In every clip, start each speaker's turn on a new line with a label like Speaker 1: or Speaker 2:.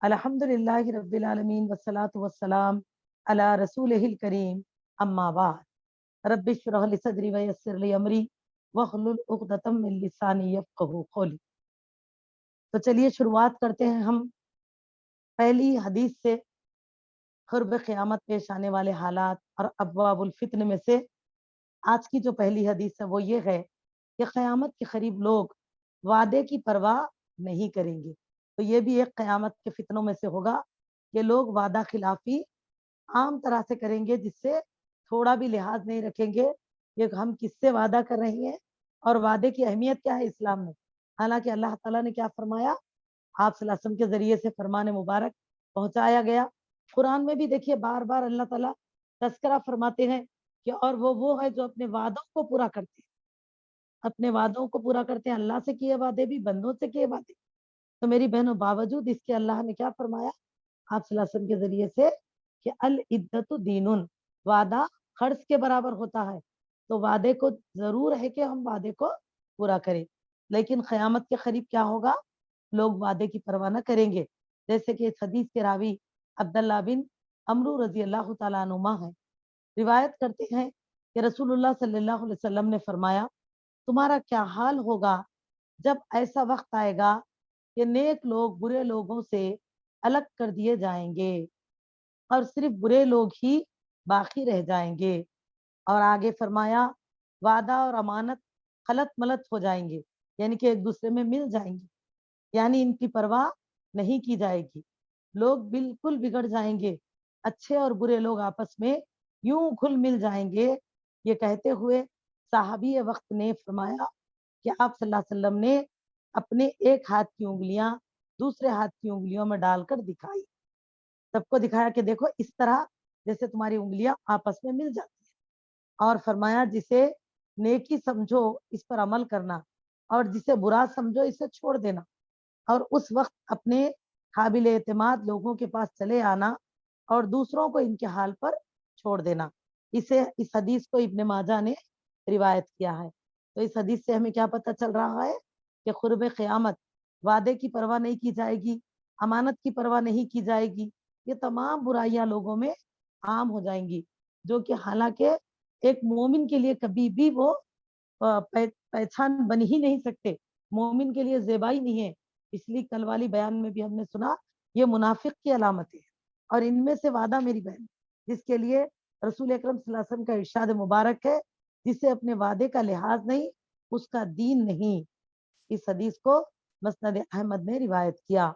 Speaker 1: الحمدللہ رب العالمین والصلاة والسلام علی رسولہ الکریم اما بعد رب اشرح لی صدری ویسر لی امری واحلل عقدۃ من لسانی یفقہوا قولی۔ تو چلیے شروعات کرتے ہیں ہم پہلی حدیث سے، قرب قیامت پیش آنے والے حالات اور ابواب الفتن میں سے آج کی جو پہلی حدیث ہے وہ یہ ہے کہ قیامت کے قریب لوگ وعدے کی پرواہ نہیں کریں گے۔ تو یہ بھی ایک قیامت کے فتنوں میں سے ہوگا کہ لوگ وعدہ خلافی عام طرح سے کریں گے، جس سے تھوڑا بھی لحاظ نہیں رکھیں گے کہ ہم کس سے وعدہ کر رہے ہیں اور وعدے کی اہمیت کیا ہے اسلام میں۔ حالانکہ اللہ تعالیٰ نے کیا فرمایا، آپ صلی اللہ علیہ وسلم کے ذریعے سے فرمان مبارک پہنچایا گیا۔ قرآن میں بھی دیکھیے بار بار اللہ تعالیٰ تذکرہ فرماتے ہیں کہ اور وہ ہے جو اپنے وعدوں کو پورا کرتے ہیں، اپنے وعدوں کو پورا کرتے ہیں، اللہ سے کیے وعدے بھی، بندوں سے کیے وعدے۔ تو میری بہنوں، باوجود اس کے اللہ نے کیا فرمایا آپ صلی اللہ علیہ وسلم کے ذریعے سے کہ العدت دین، وعدہ خرچ کے برابر ہوتا ہے۔ تو وعدے کو ضرور ہے کہ ہم وعدے کو پورا کریں، لیکن قیامت کے قریب کیا ہوگا، لوگ وعدے کی پرواہ نہ کریں گے۔ جیسے کہ اس حدیث کے راوی عبداللہ بن عمرو رضی اللہ تعالیٰ عنہما ہیں، روایت کرتے ہیں کہ رسول اللہ صلی اللہ علیہ وسلم نے فرمایا، تمہارا کیا حال ہوگا جب ایسا وقت آئے گا کہ نیک لوگ برے لوگوں سے الگ کر دیے جائیں گے اور صرف برے لوگ ہی باقی رہ جائیں گے۔ اور آگے فرمایا وعدہ اور امانت خلط ملط ہو جائیں گے، یعنی کہ ایک دوسرے میں مل جائیں گے، یعنی ان کی پرواہ نہیں کی جائے گی، لوگ بالکل بگڑ جائیں گے، اچھے اور برے لوگ آپس میں یوں گھل مل جائیں گے۔ یہ کہتے ہوئے صحابی وقت نے فرمایا کہ آپ صلی اللہ علیہ وسلم نے اپنے ایک ہاتھ کی انگلیاں دوسرے ہاتھ کی انگلیوں میں ڈال کر دکھائی، سب کو دکھایا کہ دیکھو اس طرح جیسے تمہاری انگلیاں آپس میں مل جاتی ہیں، اور فرمایا جسے نیکی سمجھو اس پر عمل کرنا اور جسے برا سمجھو اسے چھوڑ دینا، اور اس وقت اپنے قابل اعتماد لوگوں کے پاس چلے آنا اور دوسروں کو ان کے حال پر چھوڑ دینا۔ اس حدیث کو ابن ماجہ نے روایت کیا ہے۔ تو اس حدیث سے ہمیں کیا پتہ چل رہا ہے کہ قرب قیامت وعدے کی پرواہ نہیں کی جائے گی، امانت کی پرواہ نہیں کی جائے گی، یہ تمام برائیاں لوگوں میں عام ہو جائیں گی، جو کہ حالانکہ ایک مومن کے لیے کبھی بھی وہ پہچان بن ہی نہیں سکتے، مومن کے لیے زیبائی نہیں ہے۔ اس لیے کل والی بیان میں بھی ہم نے سنا یہ منافق کی علامت ہے، اور ان میں سے وعدہ میری بہن جس کے لیے رسول اکرم صلی اللہ علیہ وسلم کا ارشاد مبارک ہے، جسے اپنے وعدے کا لحاظ نہیں اس کا دین نہیں۔ اس حدیث کو مسند احمد نے روایت کیا،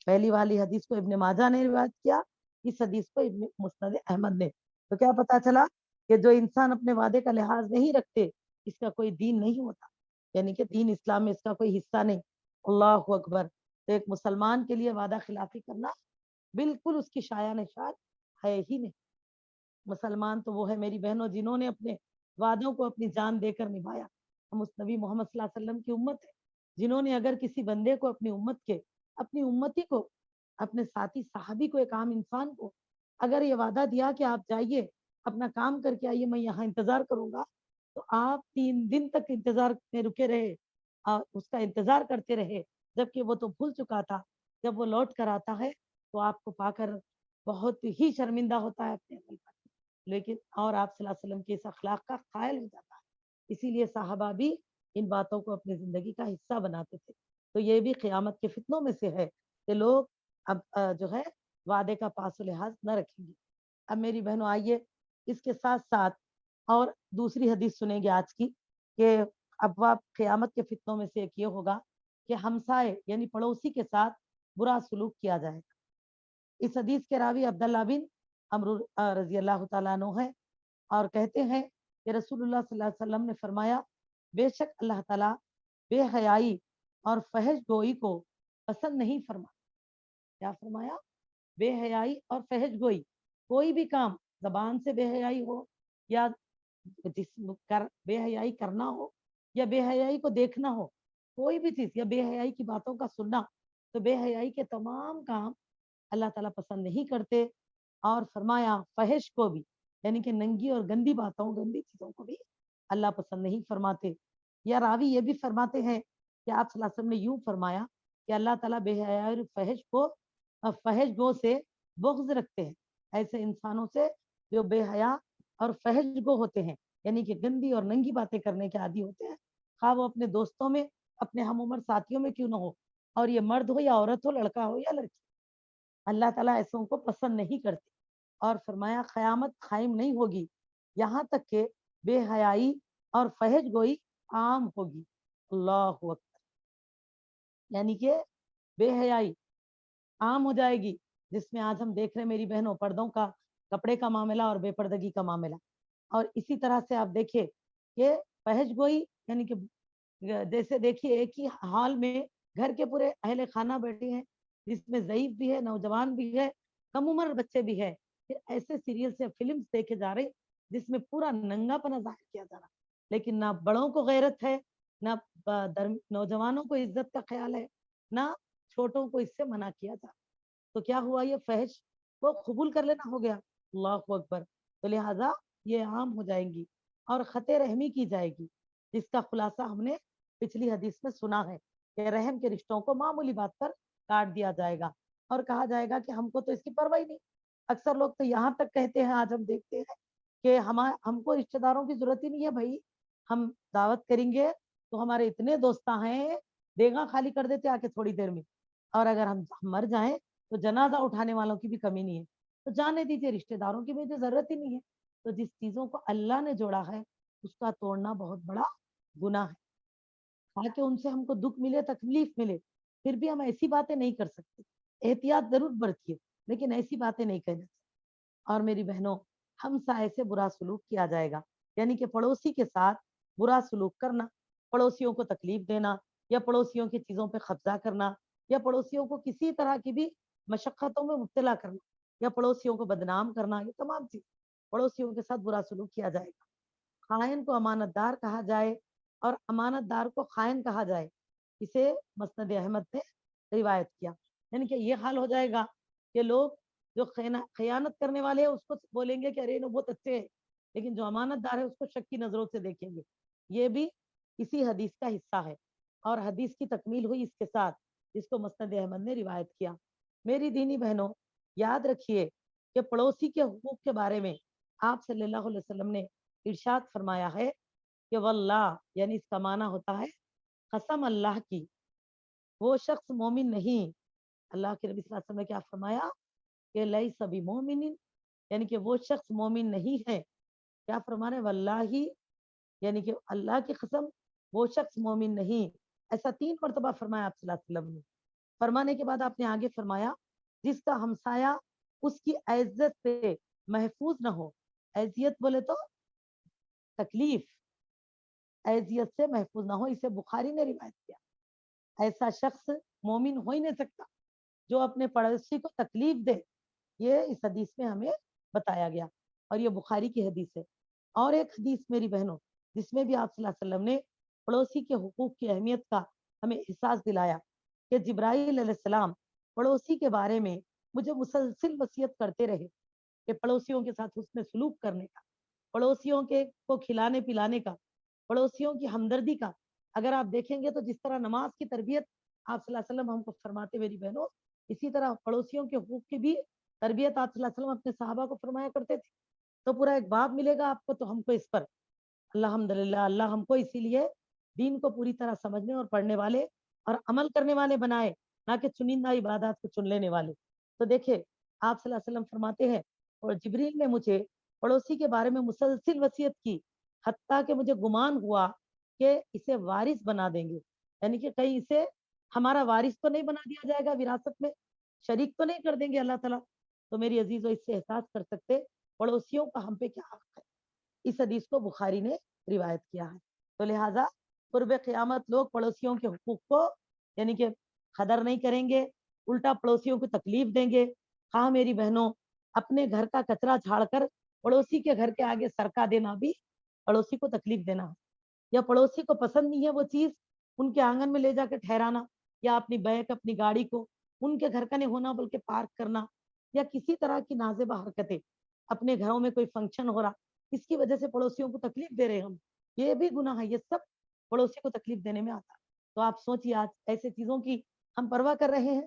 Speaker 1: پہلی والی حدیث کو ابن ماجہ نے روایت کیا، اس حدیث کو ابن مسند احمد نے۔ تو کیا پتا چلا کہ جو انسان اپنے وعدے کا لحاظ نہیں رکھتے اس کا کوئی دین نہیں ہوتا، یعنی کہ دین اسلام میں اس کا کوئی حصہ نہیں۔ اللہ اکبر۔ تو ایک مسلمان کے لیے وعدہ خلافی کرنا بالکل اس کی شایع نشان ہے ہی نہیں۔ مسلمان تو وہ ہے میری بہنوں جنہوں نے اپنے وعدوں کو اپنی جان دے کر نبھایا۔ ہم اس نبی محمد صلی اللہ علیہ وسلم کی امت ہے جنہوں نے اگر کسی بندے کو اپنی امت کے، اپنی امتی کو، اپنے ساتھی صحابی کو، ایک عام انسان کو اگر یہ وعدہ دیا کہ آپ جائیے اپنا کام کر کے آئیے، میں یہاں انتظار کروں گا، تو آپ 3 دن تک انتظار میں رکے رہے اور اس کا انتظار کرتے رہے، جبکہ وہ تو بھول چکا تھا۔ جب وہ لوٹ کر آتا ہے تو آپ کو پا کر بہت ہی شرمندہ ہوتا ہے اپنے عمل پر، لیکن اور آپ صلی اللہ علیہ وسلم کے اس اخلاق کا قائل ہو جاتا ہے۔ اسی لیے صحابہ بھی ان باتوں کو اپنی زندگی کا حصہ بناتے تھے۔ تو یہ بھی قیامت کے فتنوں میں سے ہے کہ لوگ اب جو ہے وعدے کا پاس و لحاظ نہ رکھیں گے۔ اب میری بہنوں آئیے اس کے ساتھ ساتھ اور دوسری حدیث سنیں گے آج کی، کہ ابواب قیامت کے فتنوں میں سے ایک یہ ہوگا کہ ہمسائے یعنی پڑوسی کے ساتھ برا سلوک کیا جائے گا۔ اس حدیث کے راوی عبداللہ بن عمرو رضی اللہ تعالیٰ عنہ ہیں، اور کہتے ہیں کہ رسول اللہ صلی اللہ علیہ وسلم نے فرمایا، بے شک اللہ تعالیٰ بے حیائی اور فحش گوئی کو پسند نہیں فرما۔ کیا فرمایا؟ بے حیائی اور فحش گوئی، کوئی بھی کام زبان سے بے حیائی ہو، یا جسم کر بے حیائی کرنا ہو، یا بے حیائی کو دیکھنا ہو، کوئی بھی چیز، یا بے حیائی کی باتوں کا سننا، تو بے حیائی کے تمام کام اللہ تعالیٰ پسند نہیں کرتے۔ اور فرمایا فحش کو بھی، یعنی کہ ننگی اور گندی باتوں، گندی چیزوں کو بھی اللہ پسند نہیں فرماتے۔ یا راوی یہ بھی فرماتے ہیں کہ آپ صلی اللہ علیہ وسلم نے یوں فرمایا کہ اللہ تعالیٰ بے حیائی اور فحش کو فحش گو سے بغض رکھتے ہیں، ایسے انسانوں سے جو بے حیا اور فحش گو ہوتے ہیں، یعنی کہ گندی اور ننگی باتیں کرنے کے عادی ہوتے ہیں، خواہ وہ اپنے دوستوں میں، اپنے ہم عمر ساتھیوں میں کیوں نہ ہو، اور یہ مرد ہو یا عورت ہو، لڑکا ہو یا لڑکی، اللہ تعالیٰ ایسوں کو پسند نہیں کرتے، اور فرمایا قیامت قائم نہیں ہوگی یہاں تک کہ بے حیائی اور فحش گوئی عام ہوگی۔ اللہ اکبر، یعنی کہ بے حیائی عام ہو جائے گی، جس میں آج ہم دیکھ رہے ہیں میری بہنوں، پردوں کا، کپڑے کا معاملہ اور بے پردگی کا معاملہ، اور اسی طرح سے آپ دیکھیے کہ فحش گوئی، یعنی کہ جیسے دیکھیے ایک ہی حال میں گھر کے پورے اہل خانہ بیٹھے ہیں، جس میں ضعیف بھی ہے، نوجوان بھی ہے، کم عمر بچے بھی ہے، پھر ایسے سیریل سے فلمز دیکھے جا رہے جس میں پورا ننگا پنا ظاہر کیا جا رہا، لیکن نہ بڑوں کو غیرت ہے، نہ نوجوانوں کو عزت کا خیال ہے، نہ چھوٹوں کو اس سے منع کیا جا رہا، تو کیا ہوا، یہ فحش کو قبول کر لینا ہو گیا، اللہ اکبر، تو لہٰذا یہ عام ہو جائیں گی اور خط رحمی کی جائے گی، جس کا خلاصہ ہم نے پچھلی حدیث میں سنا ہے کہ رحم کے رشتوں کو معمولی بات پر کاٹ دیا جائے گا، اور کہا جائے گا کہ ہم کو تو اس کی پرواہ نہیں۔ اکثر لوگ تو یہاں تک کہتے ہیں، آج ہم دیکھتے ہیں کہ ہم کو رشتہ داروں کی ضرورت ہی نہیں ہے بھائی، ہم دعوت کریں گے تو ہمارے اتنے دوستاں ہیں، دیگاں خالی کر دیتے آ کے تھوڑی دیر میں، اور اگر ہم مر جائیں تو جنازہ اٹھانے والوں کی بھی کمی نہیں ہے، تو جانے دیجیے، رشتہ داروں کی مجھے ضرورت ہی نہیں ہے۔ تو جس چیزوں کو اللہ نے جوڑا ہے اس کا توڑنا بہت بڑا گناہ ہے، تاکہ ان سے ہم کو دکھ ملے، تکلیف ملے، پھر بھی ہم ایسی باتیں نہیں کر سکتے، احتیاط ضرور برتیے لیکن ایسی باتیں نہیں کہنا۔ اور میری بہنوں، ہم سائے سے برا سلوک کیا جائے گا، یعنی کہ پڑوسی کے ساتھ برا سلوک کرنا، پڑوسیوں کو تکلیف دینا، یا پڑوسیوں کی چیزوں پہ قبضہ کرنا، یا پڑوسیوں کو کسی طرح کی بھی مشقتوں میں مبتلا کرنا، یا پڑوسیوں کو بدنام کرنا، یہ تمام چیز پڑوسیوں کے ساتھ برا سلوک کیا جائے گا۔ خائن کو امانت دار کہا جائے اور امانت دار کو خائن کہا جائے، اسے مسند احمد نے روایت کیا، یعنی کہ یہ حال ہو جائے گا کہ لوگ جو خیانت کرنے والے ہیں اس کو بولیں گے کہ ارے وہ بہت اچھے ہیں، لیکن جو امانت دار ہے اس کو شک کی نظروں سے دیکھیں گے۔ یہ بھی اسی حدیث کا حصہ ہے، اور حدیث کی تکمیل ہوئی اس کے ساتھ، جس کو مسند احمد نے روایت کیا۔ میری دینی بہنوں، یاد رکھیے کہ پڑوسی کے حقوق کے بارے میں آپ صلی اللہ علیہ وسلم نے ارشاد فرمایا ہے کہ واللہ، یعنی اس کا معنی ہوتا ہے قسم اللہ کی، وہ شخص مومن نہیں۔ اللہ کے نبی صلی اللہ علیہ وسلم نے کیا فرمایا کہ لیس بمومن، یعنی کہ وہ شخص مومن نہیں ہے، کیا فرما رہے واللہ، یعنی کہ اللہ کی قسم وہ شخص مومن نہیں، ایسا 3 مرتبہ فرمایا آپ صلی اللہ علیہ وسلم نے۔ فرمانے کے بعد آپ نے آگے فرمایا جس کا ہمسایہ اس کی عزت سے محفوظ نہ ہو، اذیت بولے تو تکلیف، اذیت سے محفوظ نہ ہو، اسے بخاری نے روایت کیا۔ ایسا شخص مومن ہو ہی نہیں سکتا جو اپنے پڑوسی کو تکلیف دے، یہ اس حدیث میں ہمیں بتایا گیا، اور یہ بخاری کی حدیث ہے۔ اور ایک حدیث میری بہنوں جس میں بھی آپ صلی اللہ علیہ وسلم نے پڑوسی کے حقوق کی اہمیت کا ہمیں احساس دلایا کہ جبرائیل علیہ السلام پڑوسی کے بارے میں مجھے مسلسل وصیت کرتے رہے کہ پڑوسیوں کے ساتھ حسن سلوک کرنے کا، پڑوسیوں کے کو کھلانے پلانے کا، پڑوسیوں کی ہمدردی کا۔ اگر آپ دیکھیں گے تو جس طرح نماز کی تربیت آپ صلی اللہ علیہ وسلم ہم کو فرماتے میری بہنوں، اسی طرح پڑوسیوں کے حقوق کی بھی تربیت آپ صلی اللہ علیہ وسلم اپنے صحابہ کو فرمایا کرتے تھے۔ تو پورا ایک باب ملے گا آپ کو، تو ہم کو اس پر الحمدللہ اللہ ہم کو اسی لیے دین کو پوری طرح سمجھنے اور پڑھنے والے اور عمل کرنے والے بنائے، نہ کہ چنندہ عبادات کو چن لینے والے۔ تو دیکھیں آپ صلی اللہ علیہ وسلم فرماتے ہیں اور جبریل نے مجھے پڑوسی کے بارے میں مسلسل وصیت کی، حتیٰ کہ مجھے گمان ہوا کہ اسے وارث بنا دیں گے، یعنی کہ کہیں اسے ہمارا وارث تو نہیں بنا دیا جائے گا، وراثت میں شریک تو نہیں کر دیں گے اللہ تعالیٰ۔ تو میری عزیزو، اس سے احساس کر سکتے پڑوسیوں کا ہم پہ کیا حق ہے۔ اس حدیث کو بخاری نے روایت کیا ہے۔ تو لہٰذا قرب قیامت لوگ پڑوسیوں کے حقوق کو یعنی کہ قدر نہیں کریں گے، الٹا پڑوسیوں کو تکلیف دیں گے۔ ہاں میری بہنوں، اپنے گھر کا کچرا جھاڑ کر پڑوسی کے گھر کے آگے سرکا دینا بھی پڑوسی کو تکلیف دینا ہے، یا پڑوسی کو پسند نہیں ہے وہ چیز ان کے آنگن میں لے جا کے ٹھہرانا، یا اپنی بائک اپنی گاڑی کو ان کے گھر کا نہیں ہونا بلکہ پارک کرنا، یا کسی طرح کی نازیبہ حرکتیں، اپنے گھروں میں کوئی فنکشن ہو رہا اس کی وجہ سے پڑوسیوں کو تکلیف دے رہے ہم، یہ بھی گناہ ہے، یہ سب پڑوسی کو تکلیف دینے میں آتا۔ تو آپ سوچیے آج ایسے چیزوں کی ہم پرواہ کر رہے ہیں؟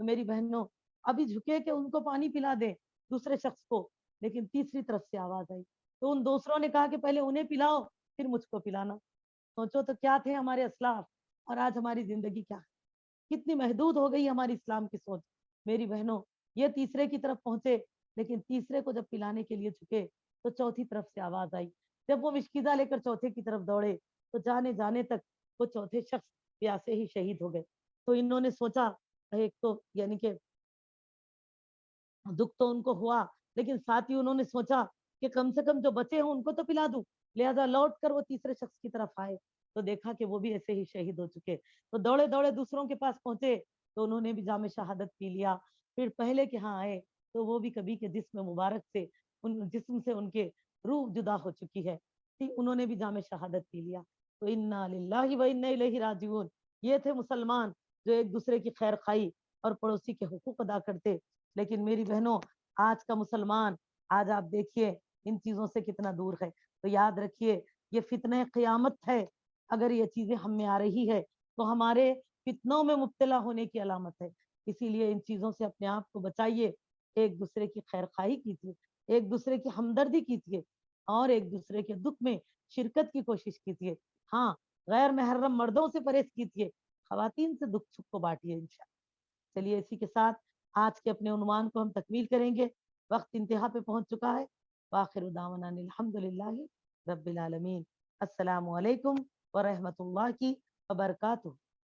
Speaker 1: تو میری بہنوں ابھی جھکے کہ ان کو پانی پلا دے دوسرے شخص کو، لیکن تیسری طرف سے آواز آئی تو ان دوسروں نے کہا کہ پہلے انہیں پلاؤ پھر مجھ کو پلانا۔ سوچو تو کیا تھے ہمارے اسلاف، اور آج ہماری زندگی کیا ہے، کتنی محدود ہو گئی ہماری اسلام کی سوچ۔ میری بہنوں یہ تیسرے کی طرف پہنچے، لیکن تیسرے کو جب پلانے کے لیے جھکے تو چوتھی طرف سے آواز آئی۔ جب وہ مشکیزہ لے کر چوتھے کی طرف دوڑے تو جانے جانے تک وہ چوتھے شخص پیاسے ہی شہید ہو گئے۔ تو انہوں نے سوچا، ایک تو یعنی کہ دکھ تو ان کو ہوا، لیکن ساتھ ہی انہوں نے سوچا کہ کم سے کم جو بچے ہیں ان کو تو پلا دوں، لہذا لوٹ کر وہ تیسرے شخص کی طرف آئے تو دیکھا کہ وہ بھی ایسے ہی شہید ہو چکے۔ تو دوڑے دوڑے دوسروں کے پاس پہنچے تو انہوں نے بھی جام شہادت پی لیا۔ پھر پہلے کے ہاں آئے تو وہ بھی کبھی کے جسم مبارک سے ان جسم سے ان کے روح جدا ہو چکی ہے، انہوں نے بھی جام شہادت پی لیا۔ تو انا للہ و انا الیہ راجعون، یہ تھے مسلمان جو ایک دوسرے کی خیر خواہی اور پڑوسی کے حقوق ادا کرتے۔ لیکن میری بہنوں آج کا مسلمان، آج آپ دیکھیے ان چیزوں سے کتنا دور ہے۔ تو یاد رکھیے یہ فتنہ قیامت ہے، اگر یہ چیزیں ہم میں آ رہی ہے تو ہمارے فتنوں میں مبتلا ہونے کی علامت ہے۔ اسی لیے ان چیزوں سے اپنے آپ کو بچائیے، ایک دوسرے کی خیر خواہی کیجیے، ایک دوسرے کی ہمدردی کیجیے، اور ایک دوسرے کے دکھ میں شرکت کی کوشش کیجیے۔ ہاں، غیر محرم مردوں سے پرہیز کیجیے، خواتین سے دکھ سکھ کو بانٹیے انشاءاللہ۔ چلیے اسی کے ساتھ آج کے اپنے عنوان کو ہم تکمیل کریں گے، وقت انتہا پہ پہنچ چکا ہے۔ وآخر دعوانا الحمدللہ رب العالمین۔ السلام علیکم ورحمۃ اللہ وبرکاتہ۔